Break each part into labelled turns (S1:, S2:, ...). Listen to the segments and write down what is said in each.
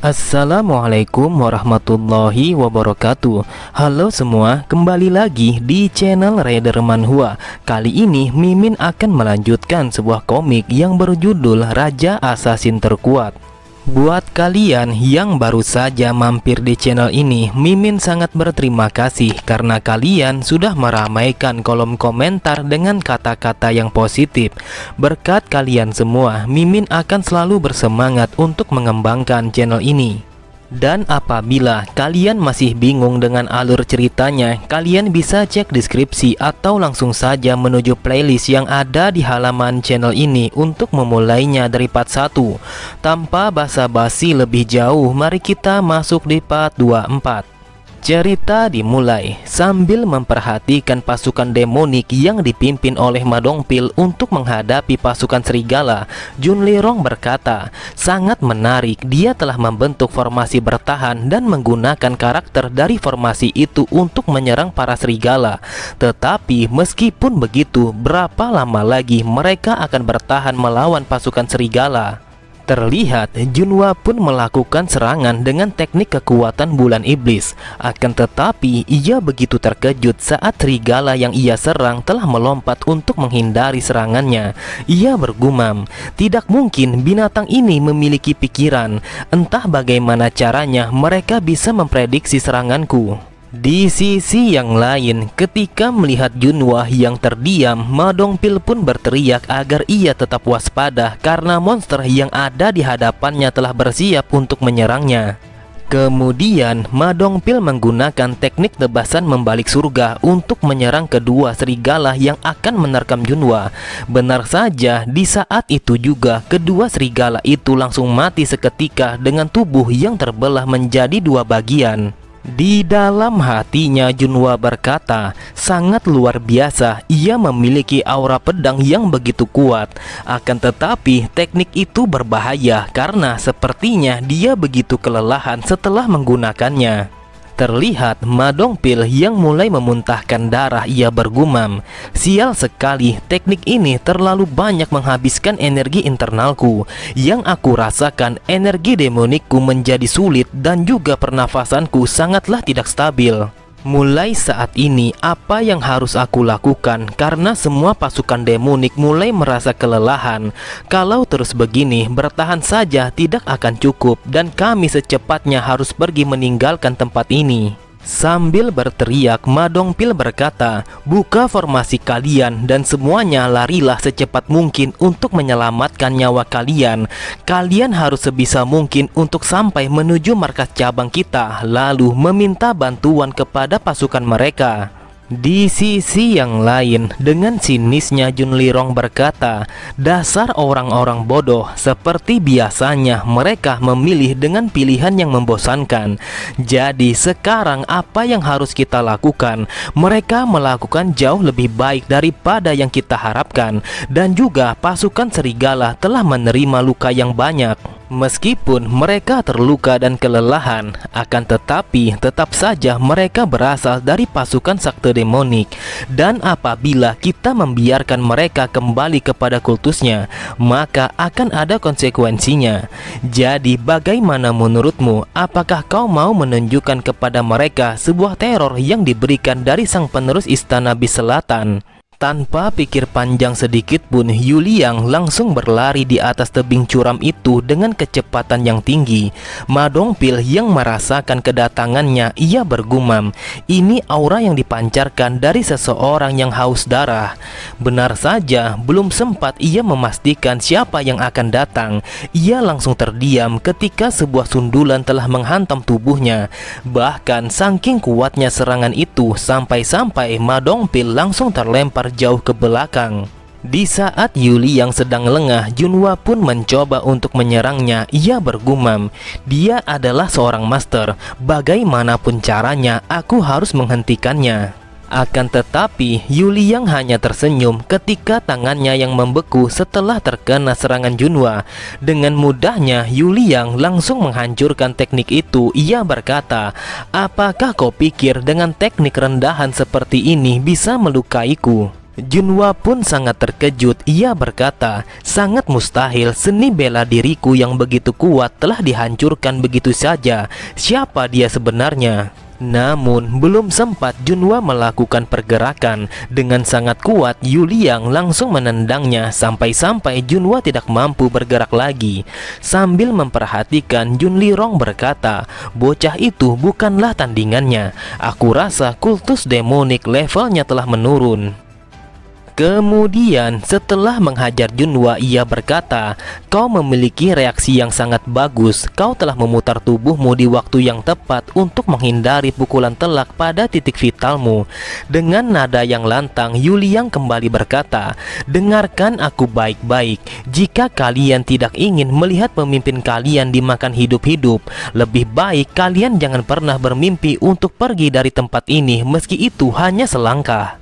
S1: Assalamualaikum warahmatullahi wabarakatuh. Halo semua, kembali lagi di channel Raider Manhwa. Kali ini Mimin akan melanjutkan sebuah komik yang berjudul Raja Assassin Terkuat. Buat kalian yang baru saja mampir di channel ini, Mimin sangat berterima kasih karena kalian sudah meramaikan kolom komentar dengan kata-kata yang positif. Berkat kalian semua, Mimin akan selalu bersemangat untuk mengembangkan channel ini. Dan apabila kalian masih bingung dengan alur ceritanya, kalian bisa cek deskripsi atau langsung saja menuju playlist yang ada di halaman channel ini untuk memulainya dari part 1. Tanpa basa-basi lebih jauh, mari kita masuk di part 24. Cerita dimulai sambil memperhatikan pasukan demonik yang dipimpin oleh Ma Dongpil untuk menghadapi pasukan serigala. Jun Lirong berkata, sangat menarik, dia telah membentuk formasi bertahan dan menggunakan karakter dari formasi itu untuk menyerang para serigala. Tetapi meskipun begitu, berapa lama lagi mereka akan bertahan melawan pasukan serigala? Terlihat Junhwa pun melakukan serangan dengan teknik kekuatan bulan iblis. Akan tetapi ia begitu terkejut saat serigala yang ia serang telah melompat untuk menghindari serangannya. Ia bergumam, tidak mungkin binatang ini memiliki pikiran. Entah bagaimana caranya mereka bisa memprediksi seranganku. Di sisi yang lain, ketika melihat Junhwa yang terdiam, Ma Dongpil pun berteriak agar ia tetap waspada karena monster yang ada di hadapannya telah bersiap untuk menyerangnya. Kemudian Ma Dongpil menggunakan teknik tebasan membalik surga untuk menyerang kedua serigala yang akan menerkam Junhwa. Benar saja, di saat itu juga kedua serigala itu langsung mati seketika dengan tubuh yang terbelah menjadi dua bagian. Di dalam hatinya Junhwa berkata, sangat luar biasa, ia memiliki aura pedang yang begitu kuat. Akan tetapi teknik itu berbahaya karena sepertinya dia begitu kelelahan setelah menggunakannya. Terlihat Ma Dongpil yang mulai memuntahkan darah. Ia bergumam, sial sekali, teknik ini terlalu banyak menghabiskan energi internalku. Yang aku rasakan, energi demonikku menjadi sulit dan juga pernafasanku sangatlah tidak stabil. Mulai saat ini, apa yang harus aku lakukan? Karena semua pasukan demonik mulai merasa kelelahan. Kalau terus begini, bertahan saja tidak akan cukup dan kami secepatnya harus pergi meninggalkan tempat ini. Sambil berteriak, Ma Dongpil berkata, buka formasi kalian dan semuanya larilah secepat mungkin untuk menyelamatkan nyawa kalian. Kalian harus sebisa mungkin untuk sampai menuju markas cabang kita, lalu meminta bantuan kepada pasukan mereka. Di sisi yang lain, dengan sinisnya Jun Lirong berkata, dasar orang-orang bodoh, seperti biasanya mereka memilih dengan pilihan yang membosankan. Jadi sekarang apa yang harus kita lakukan? Mereka melakukan jauh lebih baik daripada yang kita harapkan. Dan juga pasukan serigala telah menerima luka yang banyak. Meskipun mereka terluka dan kelelahan, akan tetapi tetap saja mereka berasal dari pasukan sakte demonik. Dan apabila kita membiarkan mereka kembali kepada kultusnya, maka akan ada konsekuensinya. Jadi bagaimana menurutmu? Apakah kau mau menunjukkan kepada mereka sebuah teror yang diberikan dari sang penerus istana bis selatan? Tanpa pikir panjang sedikit pun, Yu Liang langsung berlari di atas tebing curam itu dengan kecepatan yang tinggi. Ma Dongpil yang merasakan kedatangannya, ia bergumam, ini aura yang dipancarkan dari seseorang yang haus darah. Benar saja, belum sempat ia memastikan siapa yang akan datang, ia langsung terdiam ketika sebuah sundulan telah menghantam tubuhnya. Bahkan saking kuatnya serangan itu, sampai-sampai Ma Dongpil langsung terlempar jauh ke belakang. Di saat Yu Liang sedang lengah, Junhwa pun mencoba untuk menyerangnya. Ia bergumam, dia adalah seorang master, bagaimanapun caranya aku harus menghentikannya. Akan tetapi Yu Liang hanya tersenyum ketika tangannya yang membeku setelah terkena serangan Junhwa. Dengan mudahnya Yu Liang langsung menghancurkan teknik itu. Ia berkata, apakah kau pikir dengan teknik rendahan seperti ini bisa melukaiku? Junhwa pun sangat terkejut. Ia berkata, sangat mustahil, seni bela diriku yang begitu kuat telah dihancurkan begitu saja. Siapa dia sebenarnya? Namun belum sempat Junhwa melakukan pergerakan, dengan sangat kuat Yu Liang langsung menendangnya sampai-sampai Junhwa tidak mampu bergerak lagi. Sambil memperhatikan, Jun Lirong berkata, bocah itu bukanlah tandingannya. Aku rasa kultus demonik levelnya telah menurun. Kemudian setelah menghajar Junhwa, ia berkata, kau memiliki reaksi yang sangat bagus. Kau telah memutar tubuhmu di waktu yang tepat untuk menghindari pukulan telak pada titik vitalmu. Dengan nada yang lantang, Yu Liang kembali berkata, dengarkan aku baik-baik. Jika kalian tidak ingin melihat pemimpin kalian dimakan hidup-hidup, lebih baik kalian jangan pernah bermimpi untuk pergi dari tempat ini meski itu hanya selangkah.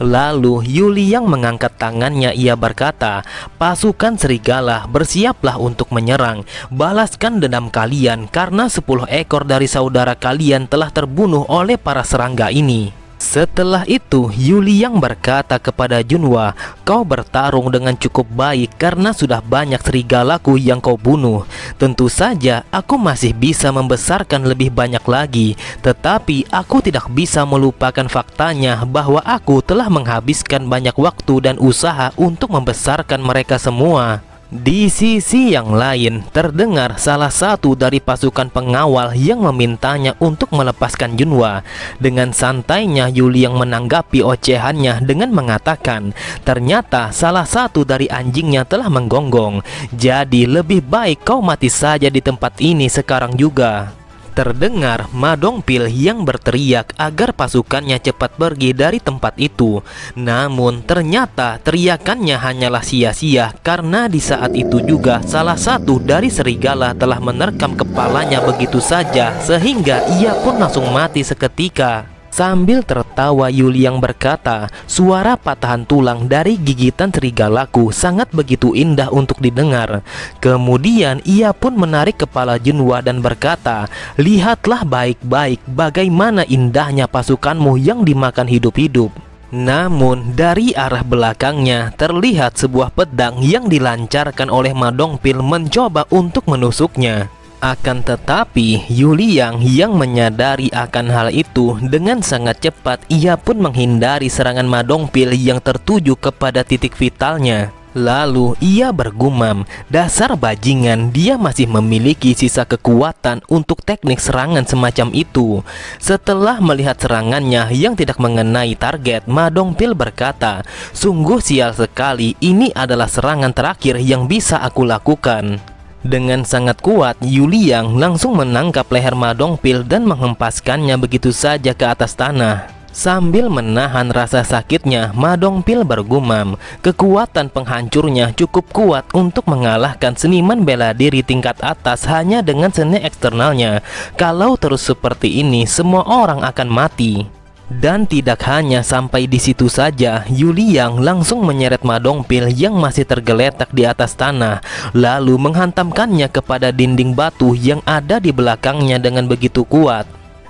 S1: Lalu Yu Liang mengangkat tangannya. Ia berkata, pasukan serigala, bersiaplah untuk menyerang. Balaskan dendam kalian karena 10 ekor dari saudara kalian telah terbunuh oleh para serangga ini. Setelah itu Yu Liang berkata kepada Junhwa, kau bertarung dengan cukup baik karena sudah banyak serigalaku yang kau bunuh. Tentu saja aku masih bisa membesarkan lebih banyak lagi, tetapi aku tidak bisa melupakan faktanya bahwa aku telah menghabiskan banyak waktu dan usaha untuk membesarkan mereka semua. Di sisi yang lain, terdengar salah satu dari pasukan pengawal yang memintanya untuk melepaskan Junhwa. Dengan santainya Yu Liang menanggapi ocehannya dengan mengatakan, ternyata salah satu dari anjingnya telah menggonggong. Jadi lebih baik kau mati saja di tempat ini sekarang juga. Terdengar Ma Dongpil yang berteriak agar pasukannya cepat pergi dari tempat itu. Namun ternyata teriakannya hanyalah sia-sia, karena di saat itu juga salah satu dari serigala telah menerkam kepalanya begitu saja, sehingga ia pun langsung mati seketika. Sambil tertawa Yu Liang berkata, suara patahan tulang dari gigitan serigalaku sangat begitu indah untuk didengar. Kemudian ia pun menarik kepala Junhwa dan berkata, lihatlah baik-baik bagaimana indahnya pasukanmu yang dimakan hidup-hidup. Namun dari arah belakangnya terlihat sebuah pedang yang dilancarkan oleh Ma Dongpil mencoba untuk menusuknya. Akan tetapi Yu Liang yang menyadari akan hal itu, dengan sangat cepat ia pun menghindari serangan Ma Dongpil yang tertuju kepada titik vitalnya. Lalu ia bergumam, dasar bajingan, dia masih memiliki sisa kekuatan untuk teknik serangan semacam itu. Setelah melihat serangannya yang tidak mengenai target, Ma Dongpil berkata, sungguh sial sekali, ini adalah serangan terakhir yang bisa aku lakukan. Dengan sangat kuat, Yu Liang langsung menangkap leher Ma Dongpil dan menghempaskannya begitu saja ke atas tanah. Sambil menahan rasa sakitnya, Ma Dongpil bergumam, kekuatan penghancurnya cukup kuat untuk mengalahkan seniman bela diri tingkat atas hanya dengan seni eksternalnya. Kalau terus seperti ini, semua orang akan mati. Dan tidak hanya sampai di situ saja, Yu Liang langsung menyeret Ma Dongpil yang masih tergeletak di atas tanah, lalu menghantamkannya kepada dinding batu yang ada di belakangnya dengan begitu kuat.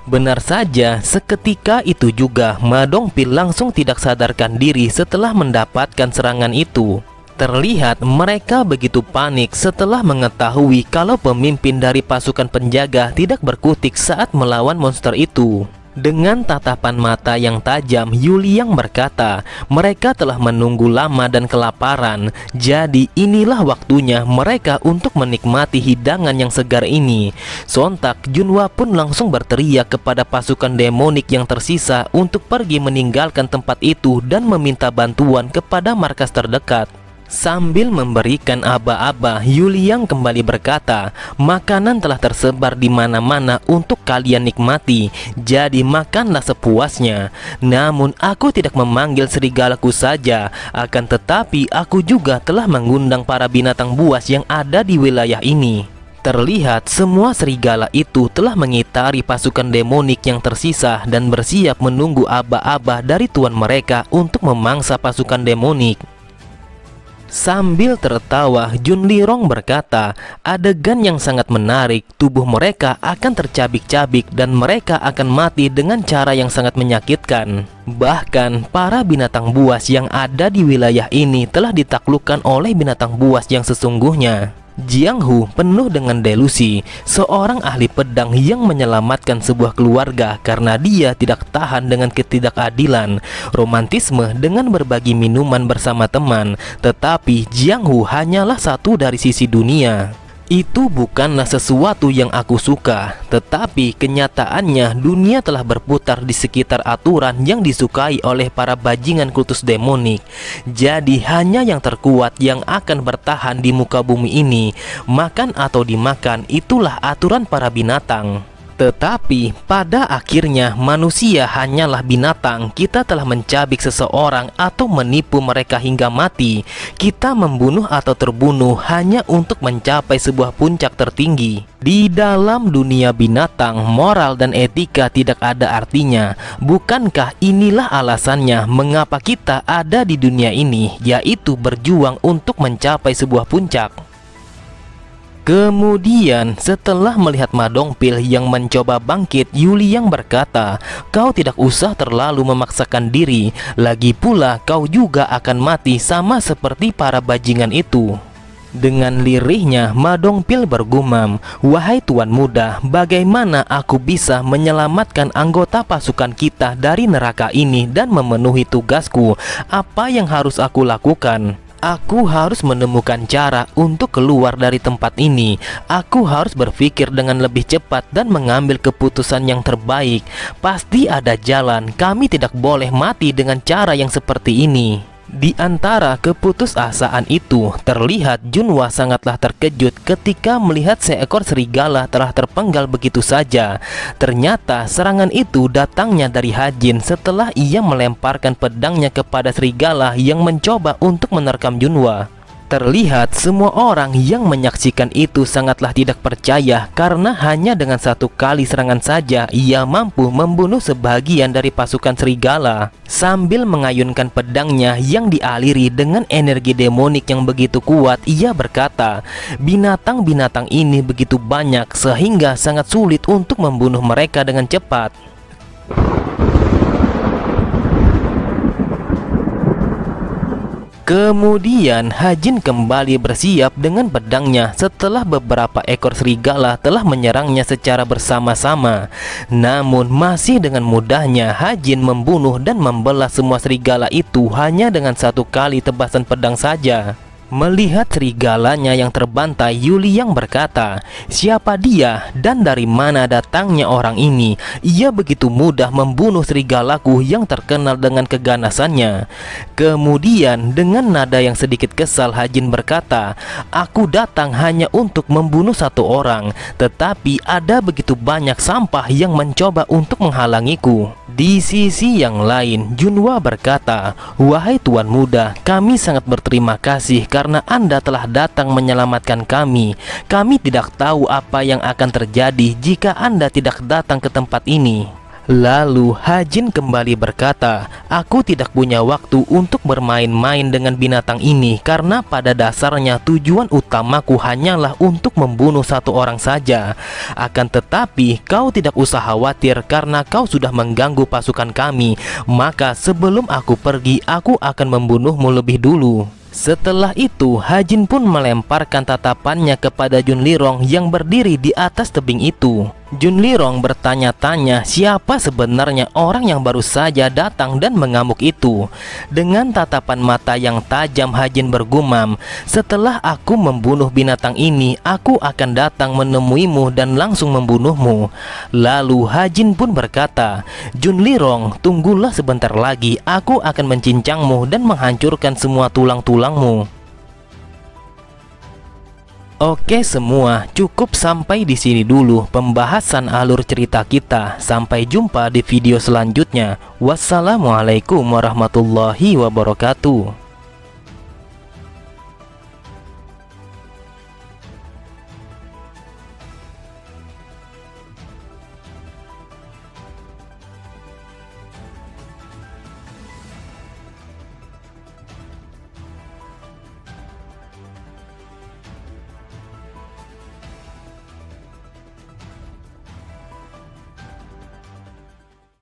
S1: Benar saja, seketika itu juga Ma Dongpil langsung tidak sadarkan diri setelah mendapatkan serangan itu. Terlihat mereka begitu panik setelah mengetahui kalau pemimpin dari pasukan penjaga tidak berkutik saat melawan monster itu. Dengan tatapan mata yang tajam, Yu Liang berkata, mereka telah menunggu lama dan kelaparan. Jadi inilah waktunya mereka untuk menikmati hidangan yang segar ini. Sontak Junhwa pun langsung berteriak kepada pasukan demonik yang tersisa untuk pergi meninggalkan tempat itu dan meminta bantuan kepada markas terdekat. Sambil memberikan aba-aba, Yu Liang kembali berkata, makanan telah tersebar di mana-mana untuk kalian nikmati, jadi makanlah sepuasnya. Namun aku tidak memanggil serigalaku saja, akan tetapi aku juga telah mengundang para binatang buas yang ada di wilayah ini. Terlihat semua serigala itu telah mengitari pasukan demonik yang tersisa dan bersiap menunggu aba-aba dari tuan mereka untuk memangsa pasukan demonik. Sambil tertawa, Jun Lirong berkata, adegan yang sangat menarik, tubuh mereka akan tercabik-cabik dan mereka akan mati dengan cara yang sangat menyakitkan. Bahkan, para binatang buas yang ada di wilayah ini telah ditaklukkan oleh binatang buas yang sesungguhnya. Jiang Hu penuh dengan delusi, seorang ahli pedang yang menyelamatkan sebuah keluarga karena dia tidak tahan dengan ketidakadilan, romantisme dengan berbagi minuman bersama teman. Tetapi Jiang Hu hanyalah satu dari sisi dunia. Itu bukanlah sesuatu yang aku suka, tetapi kenyataannya dunia telah berputar di sekitar aturan yang disukai oleh para bajingan kultus demonik. Jadi hanya yang terkuat yang akan bertahan di muka bumi ini. Makan atau dimakan, itulah aturan para binatang. Tetapi pada akhirnya manusia hanyalah binatang. Kita telah mencabik seseorang atau menipu mereka hingga mati. Kita membunuh atau terbunuh hanya untuk mencapai sebuah puncak tertinggi. Di dalam dunia binatang, moral dan etika tidak ada artinya. Bukankah inilah alasannya mengapa kita ada di dunia ini, yaitu berjuang untuk mencapai sebuah puncak? Kemudian setelah melihat Ma Dongpil yang mencoba bangkit, Yuli yang berkata, kau tidak usah terlalu memaksakan diri, lagi pula kau juga akan mati sama seperti para bajingan itu. Dengan lirihnya Ma Dongpil bergumam, wahai tuan muda, bagaimana aku bisa menyelamatkan anggota pasukan kita dari neraka ini dan memenuhi tugasku? Apa yang harus aku lakukan? Aku harus menemukan cara untuk keluar dari tempat ini. Aku harus berpikir dengan lebih cepat dan mengambil keputusan yang terbaik. Pasti ada jalan. Kami tidak boleh mati dengan cara yang seperti ini. Di antara keputusasaan itu, terlihat Junhwa sangatlah terkejut ketika melihat seekor serigala telah terpenggal begitu saja. Ternyata serangan itu datangnya dari Hajin setelah ia melemparkan pedangnya kepada serigala yang mencoba untuk menerkam Junhwa. Terlihat semua orang yang menyaksikan itu sangatlah tidak percaya karena hanya dengan satu kali serangan saja ia mampu membunuh sebagian dari pasukan serigala. Sambil mengayunkan pedangnya yang dialiri dengan energi demonik yang begitu kuat, ia berkata, binatang-binatang ini begitu banyak sehingga sangat sulit untuk membunuh mereka dengan cepat. Kemudian Hajin kembali bersiap dengan pedangnya setelah beberapa ekor serigala telah menyerangnya secara bersama-sama. Namun masih dengan mudahnya Hajin membunuh dan membelah semua serigala itu hanya dengan satu kali tebasan pedang saja. Melihat serigalanya yang terbantai, Yuli yang berkata, siapa dia dan dari mana datangnya orang ini? Ia begitu mudah membunuh serigalaku yang terkenal dengan keganasannya. Kemudian dengan nada yang sedikit kesal Hajin berkata, aku datang hanya untuk membunuh satu orang, tetapi ada begitu banyak sampah yang mencoba untuk menghalangiku. Di sisi yang lain, Junhwa berkata, wahai tuan muda, kami sangat berterima kasih karena Anda telah datang menyelamatkan kami. Kami tidak tahu apa yang akan terjadi jika Anda tidak datang ke tempat ini. Lalu Hajin kembali berkata, aku tidak punya waktu untuk bermain-main dengan binatang ini karena pada dasarnya tujuan utamaku hanyalah untuk membunuh satu orang saja. Akan tetapi kau tidak usah khawatir karena kau sudah mengganggu pasukan kami. Maka sebelum aku pergi, aku akan membunuhmu lebih dulu. Setelah itu Hajin pun melemparkan tatapannya kepada Jun Lirong yang berdiri di atas tebing itu. Jun Lirong bertanya-tanya siapa sebenarnya orang yang baru saja datang dan mengamuk itu. Dengan tatapan mata yang tajam Hajin bergumam, setelah aku membunuh binatang ini, aku akan datang menemuimu dan langsung membunuhmu. Lalu Hajin pun berkata, Jun Lirong, tunggulah sebentar lagi, aku akan mencincangmu dan menghancurkan semua tulang-tulangmu. Oke semua, cukup sampai di sini dulu pembahasan alur cerita kita. Sampai jumpa di video selanjutnya. Wassalamualaikum warahmatullahi wabarakatuh.